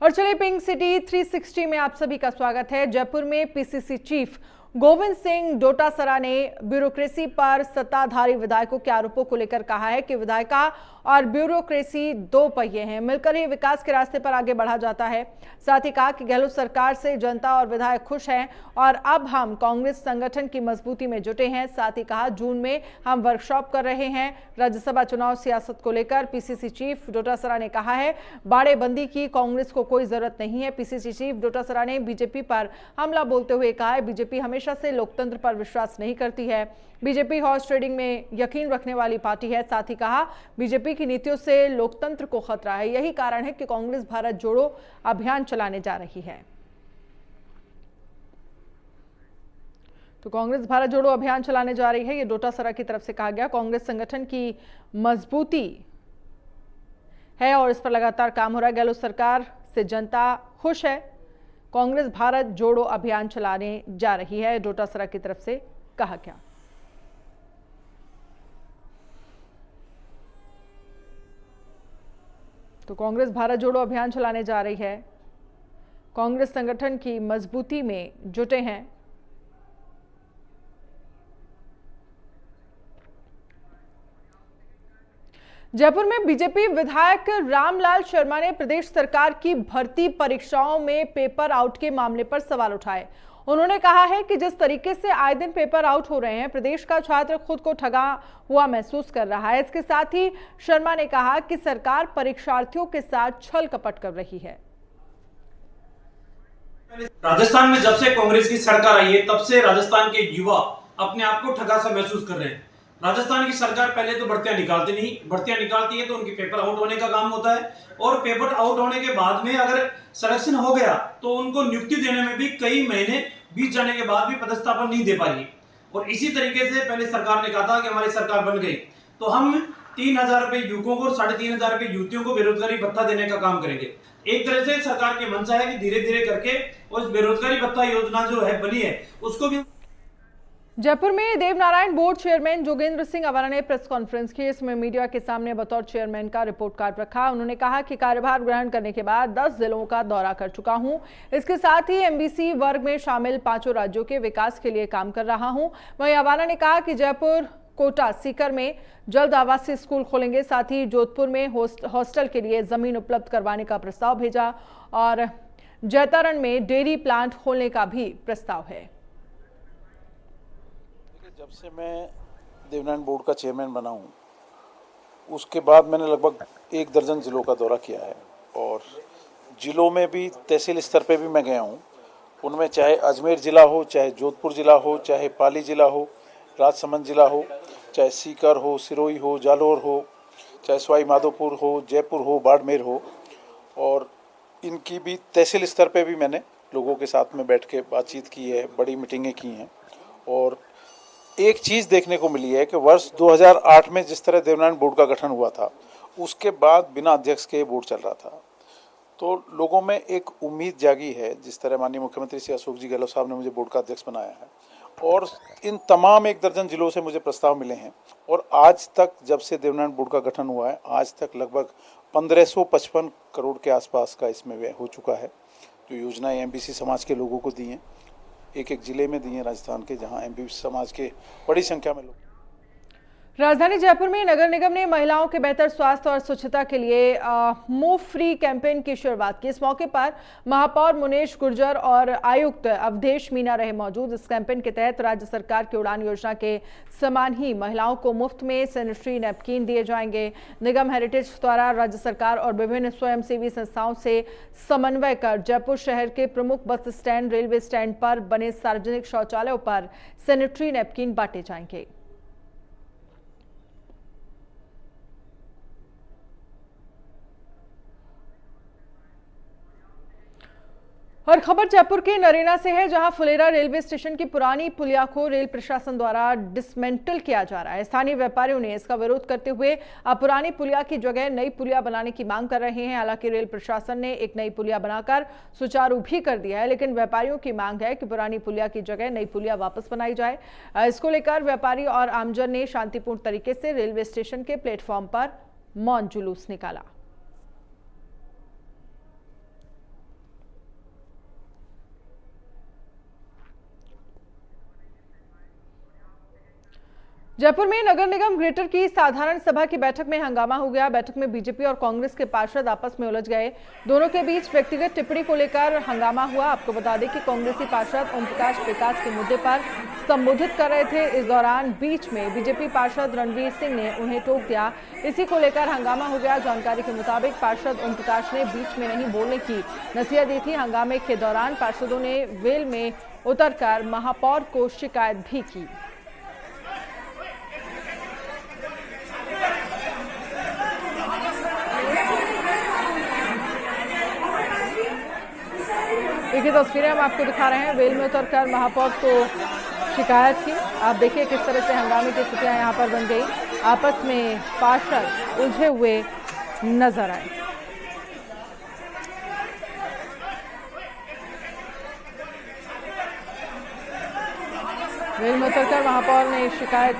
और चलिए pink city 360 में आप सभी का स्वागत है। जयपुर में पीसीसी चीफ गोविंद सिंह डोटासरा ने ब्यूरोक्रेसी पर सत्ताधारी विधायकों के आरोपों को लेकर कहा है कि विधायिका और ब्यूरोक्रेसी दो पहिए हैं, मिलकर ही विकास के रास्ते पर आगे बढ़ा जाता है। साथ ही कहा कि गहलोत सरकार से जनता और विधायक खुश हैं और अब हम कांग्रेस संगठन की मजबूती में जुटे हैं। साथ ही कहा जून में हम वर्कशॉप कर रहे हैं राज्यसभा चुनाव सियासत को लेकर। पीसीसी चीफ डोटासरा ने कहा है बाड़ेबंदी की कांग्रेस को कोई जरूरत नहीं है। पीसीसी चीफ डोटासरा ने बीजेपी पर हमला बोलते हुए कहा है बीजेपी हमेशा से लोकतंत्र पर विश्वास नहीं करती है, बीजेपी हॉर्स ट्रेडिंग में यकीन रखने वाली पार्टी है। साथ ही कहा बीजेपी की नीतियों से लोकतंत्र को खतरा है, यही कारण है कि कांग्रेस भारत जोड़ो अभियान चलाने जा रही है। तो कांग्रेस भारत जोड़ो अभियान चलाने जा रही है, ये डोटासरा की तरफ से कहा गया। कांग्रेस संगठन की मजबूती है और इस पर लगातार काम हो रहा है। गहलोत सरकार से जनता खुश है, कांग्रेस भारत जोड़ो अभियान चलाने जा रही है, डोटासरा की तरफ से कहा गया। तो कांग्रेस भारत जोड़ो अभियान चलाने जा रही है, कांग्रेस संगठन की मजबूती में जुटे हैं। जयपुर में बीजेपी विधायक रामलाल शर्मा ने प्रदेश सरकार की भर्ती परीक्षाओं में पेपर आउट के मामले पर सवाल उठाए। उन्होंने कहा है कि जिस तरीके से आए दिन पेपर आउट हो रहे हैं, प्रदेश का छात्र खुद को ठगा हुआ महसूस कर रहा है। इसके साथ ही शर्मा ने कहा कि सरकार परीक्षार्थियों के साथ छल कपट कर रही है। राजस्थान में जब से कांग्रेस की सरकार आई है, तब से राजस्थान के युवा अपने आप को ठगा सा महसूस कर रहे हैं। राजस्थान की सरकार पहले तो भर्तियां निकालती नहीं, भर्तियां निकालती है तो उनकी पेपर आउट होने का काम होता है और पेपर आउट होने के बाद में अगर सिलेक्शन हो गया तो उनको नियुक्ति देने में भी कई महीने बीत जाने के बाद भी पदस्थापन नहीं दे पाई। और इसी तरीके से पहले सरकार ने कहा था कि हमारी सरकार बन गई तो हम 3,000 रुपए युवकों को और 3,500 रुपए युवतियों को बेरोजगारी भत्ता देने का काम करेंगे। एक तरह से सरकार की मंशा है कि धीरे धीरे करके उस बेरोजगारी भत्ता योजना जो है बनी है उसको भी। जयपुर में देवनारायण बोर्ड चेयरमैन जोगेंद्र सिंह अवाना ने प्रेस कॉन्फ्रेंस की। इसमें मीडिया के सामने बतौर चेयरमैन का रिपोर्ट कार्ड रखा। उन्होंने कहा कि कार्यभार ग्रहण करने के बाद 10 जिलों का दौरा कर चुका हूं। इसके साथ ही एमबीसी वर्ग में शामिल 5 राज्यों के विकास के लिए काम कर रहा हूं। वहीं अवाना ने कहा कि जयपुर, कोटा, सीकर में जल्द आवासीय स्कूल खोलेंगे। साथ ही जोधपुर में हॉस्टल के लिए जमीन उपलब्ध करवाने का प्रस्ताव भेजा और जैतारण में डेयरी प्लांट खोलने का भी प्रस्ताव है। जब से मैं देवनारायण बोर्ड का चेयरमैन बना हूँ उसके बाद मैंने लगभग 1 दर्जन जिलों का दौरा किया है और जिलों में भी तहसील स्तर पे भी मैं गया हूँ। उनमें चाहे अजमेर ज़िला हो, चाहे जोधपुर ज़िला हो, चाहे पाली ज़िला हो, राजसमंद ज़िला हो, चाहे सीकर हो, सिरोही हो, जालौर हो, चाहे सवाई माधोपुर हो, जयपुर हो, बाड़मेर हो, और इनकी भी तहसील स्तर पे भी मैंने लोगों के साथ में बैठ के बातचीत की है, बड़ी मीटिंगें की हैं। और एक चीज़ देखने को मिली है कि वर्ष 2008 में जिस तरह देवनारायण बोर्ड का गठन हुआ था उसके बाद बिना अध्यक्ष के बोर्ड चल रहा था, तो लोगों में एक उम्मीद जागी है। जिस तरह माननीय मुख्यमंत्री श्री अशोक जी गहलोत साहब ने मुझे बोर्ड का अध्यक्ष बनाया है और इन तमाम 1 दर्जन जिलों से मुझे प्रस्ताव मिले हैं और आज तक जब से देवनारायण बोर्ड का गठन हुआ है आज तक लगभग 1555 करोड़ के आसपास का इसमें व्यय हो चुका है। जो योजनाएं एमबीसी समाज के लोगों को दी हैं, एक जिले में दिए राजस्थान के, जहां एमबीसी समाज के बड़ी संख्या में लोग। राजधानी जयपुर में नगर निगम ने महिलाओं के बेहतर स्वास्थ्य और स्वच्छता के लिए मूव फ्री कैंपेन की शुरुआत की। इस मौके पर महापौर मुनेश गुर्जर और आयुक्त अवधेश मीना रहे मौजूद। इस कैंपेन के तहत राज्य सरकार की उड़ान योजना के समान ही महिलाओं को मुफ्त में सैनिटरी नैपकिन दिए जाएंगे। निगम हेरिटेज द्वारा राज्य सरकार और विभिन्न स्वयंसेवी संस्थाओं से समन्वय कर जयपुर शहर के प्रमुख बस स्टैंड, रेलवे स्टैंड पर बने सार्वजनिक शौचालयों पर सैनिटरी नैपकिन बांटे जाएंगे। और खबर जयपुर के नरेना से है, जहां फुलेरा रेलवे स्टेशन की पुरानी पुलिया को रेल प्रशासन द्वारा डिसमेंटल किया जा रहा है। स्थानीय व्यापारियों ने इसका विरोध करते हुए अब पुरानी पुलिया की जगह नई पुलिया बनाने की मांग कर रहे हैं। हालांकि रेल प्रशासन ने एक नई पुलिया बनाकर सुचारू भी कर दिया है, लेकिन व्यापारियों की मांग है कि पुरानी पुलिया की जगह नई पुलिया वापस बनाई जाए। इसको लेकर व्यापारी और आमजन ने शांतिपूर्ण तरीके से रेलवे स्टेशन के प्लेटफॉर्म पर मौन जुलूस निकाला। जयपुर में नगर निगम ग्रेटर की साधारण सभा की बैठक में हंगामा हो गया। बैठक में बीजेपी और कांग्रेस के पार्षद आपस में उलझ गए। दोनों के बीच व्यक्तिगत टिप्पणी को लेकर हंगामा हुआ। आपको बता दें कि कांग्रेसी पार्षद ओम प्रकाश विकास के मुद्दे पर संबोधित कर रहे थे। इस दौरान बीच में बीजेपी पार्षद रणवीर सिंह ने उन्हें टोक दिया। इसी को लेकर हंगामा हो गया। जानकारी के मुताबिक पार्षद ओम प्रकाश ने बीच में नहीं बोलने की नसीहत दी थी। हंगामे के दौरान पार्षदों ने वेल में उतरकर महापौर को शिकायत भी की। देखिए तस्वीरें हम आपको दिखा रहे हैं। वेल में उतरकर महापौर को शिकायत की। आप देखिए किस तरह से हंगामे की स्थितियां यहां पर बन गई। आपस में पार्षद उलझे हुए नजर आए। वेल में उतरकर महापौर ने शिकायत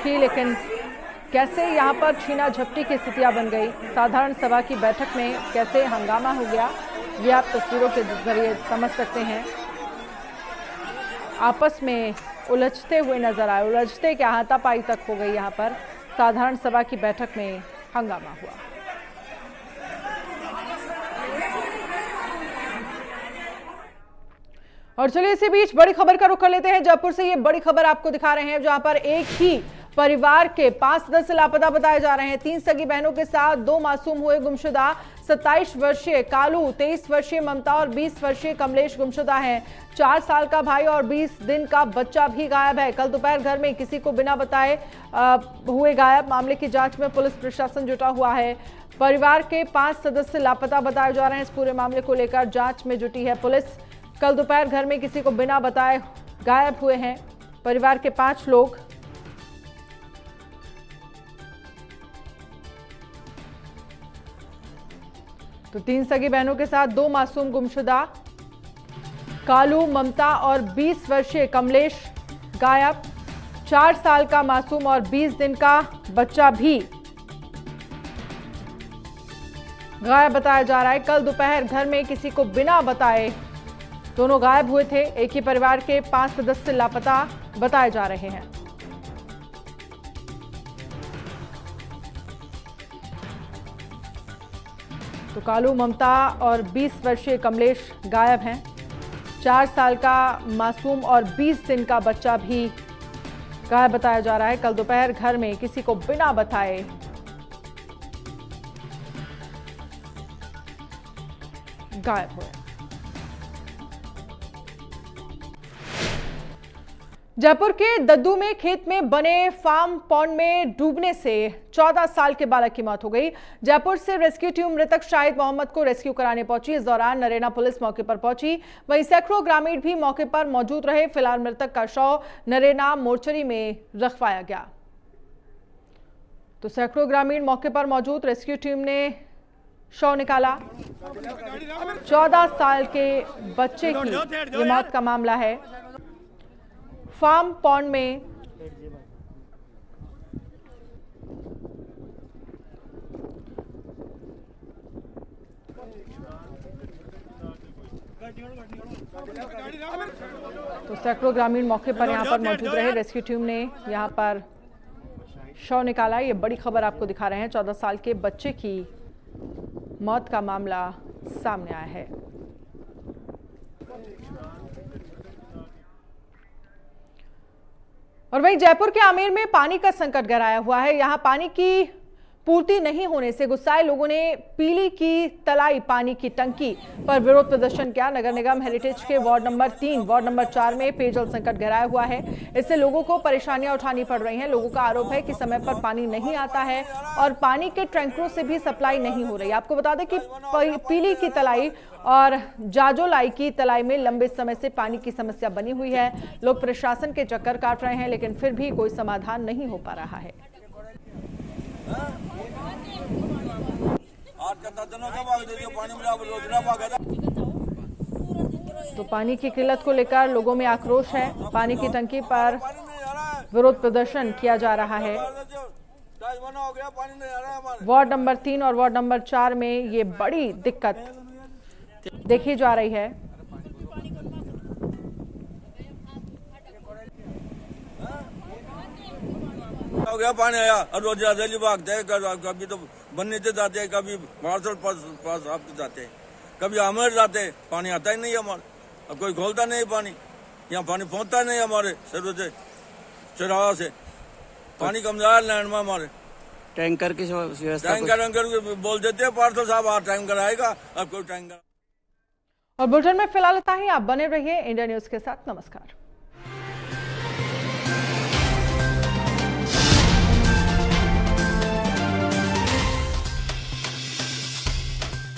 की, लेकिन कैसे यहां पर छीना झपटी की स्थितियां बन गई। साधारण सभा की बैठक में कैसे हंगामा हो गया, ये आप तस्वीरों के जरिए समझ सकते हैं। आपस में उलझते हुए नजर आए। उलझते क्या, हाथापाई तक हो गई। यहाँ पर साधारण सभा की बैठक में हंगामा हुआ। और चलिए इसी बीच बड़ी खबर का रुख कर लेते हैं। जयपुर से ये बड़ी खबर आपको दिखा रहे हैं, जहां पर एक ही परिवार के 5 सदस्य लापता बताए जा रहे हैं। 3 सगी बहनों के साथ 2 मासूम हुए गुमशुदा। 27 वर्षीय कालू, 23 वर्षीय ममता और 20 वर्षीय कमलेश गुमशुदा हैं। 4 साल का भाई और 20 दिन का बच्चा भी गायब है। कल दोपहर घर में किसी को बिना बताए हुए गायब। मामले की जांच में पुलिस प्रशासन जुटा हुआ है। परिवार के 5 सदस्य लापता बताए जा रहे हैं। इस पूरे मामले को लेकर जांच में जुटी है पुलिस। कल दोपहर घर में किसी को बिना बताए गायब हुए हैं परिवार के 5 लोग। तो 3 सगी बहनों के साथ 2 मासूम गुमशुदा। कालू, ममता और 20 वर्षीय कमलेश गायब। 4 साल का मासूम और 20 दिन का बच्चा भी गायब बताया जा रहा है। कल दोपहर घर में किसी को बिना बताए दोनों गायब हुए थे। एक ही परिवार के 5 सदस्य लापता बताए जा रहे हैं। तो कालू, ममता और 20 वर्षीय कमलेश गायब हैं। 4 साल का मासूम और 20 दिन का बच्चा भी गायब बताया जा रहा है। कल दोपहर घर में किसी को बिना बताए गायब हुए। जयपुर के दद्दू में खेत में बने फार्म पॉन्ड में डूबने से 14 साल के बालक की मौत हो गई। जयपुर से रेस्क्यू टीम मृतक शाहिद मोहम्मद को रेस्क्यू कराने पहुंची। इस दौरान नरेना पुलिस मौके पर पहुंची। वहीं सैकड़ों ग्रामीण भी मौके पर मौजूद रहे। फिलहाल मृतक का शव नरेना मोर्चरी में रखवाया गया। तो सैकड़ों ग्रामीण मौके पर मौजूद, रेस्क्यू टीम ने शव निकाला। 14 साल के बच्चे की ये मौत का मामला है। फार्म पॉन्ड में तो सैकड़ों ग्रामीण मौके पर यहां पर मौजूद रहे। रेस्क्यू टीम ने यहां पर शव निकाला। ये बड़ी खबर आपको दिखा रहे हैं। 14 साल के बच्चे की मौत का मामला सामने आया है। और वहीं जयपुर के आमेर में पानी का संकट गहराया हुआ है। यहां पानी की पूर्ति नहीं होने से गुस्साए लोगों ने पीली की तलाई पानी की टंकी पर विरोध प्रदर्शन किया। नगर निगम हेरिटेज के वार्ड नंबर 3, वार्ड नंबर 4 में पेयजल संकट गहराया हुआ है। इससे लोगों को परेशानियां उठानी पड़ रही हैं। लोगों का आरोप है कि समय पर पानी नहीं आता है और पानी के टैंकरों से भी सप्लाई नहीं हो रही। आपको बता दें कि पीली की तलाई और जाजोलाई की तलाई में लंबे समय से पानी की समस्या बनी हुई है। लोग प्रशासन के चक्कर काट रहे हैं, लेकिन फिर भी कोई समाधान नहीं हो पा रहा है। तो पानी की किल्लत को लेकर लोगों में आक्रोश है। पानी की टंकी पर विरोध प्रदर्शन किया जा रहा है। वार्ड नंबर 3 और वार्ड नंबर 4 में ये बड़ी दिक्कत देखी जा रही है। हो गया पानी आया और रोज रैली भागते हैं, कभी तो बनने से जाते हैं, कभी मार्शल पास आप जाते हैं, कभी अमर जाते हैं, पानी आता ही नहीं हमारे, अब कोई खोलता नहीं पानी, यहाँ पानी पहुँचता नहीं हमारे शहरों से चौराहा से, पानी कमजोर लैंड में हमारे। टैंकर की व्यवस्था टैंकर बोल देते हैं पार्षद साहब आज टैंकर आएगा, अब कोई टैंकर। और बुलेटिन में फिलहाल इतना ही। आप बने रहिए इंडिया न्यूज के साथ। नमस्कार।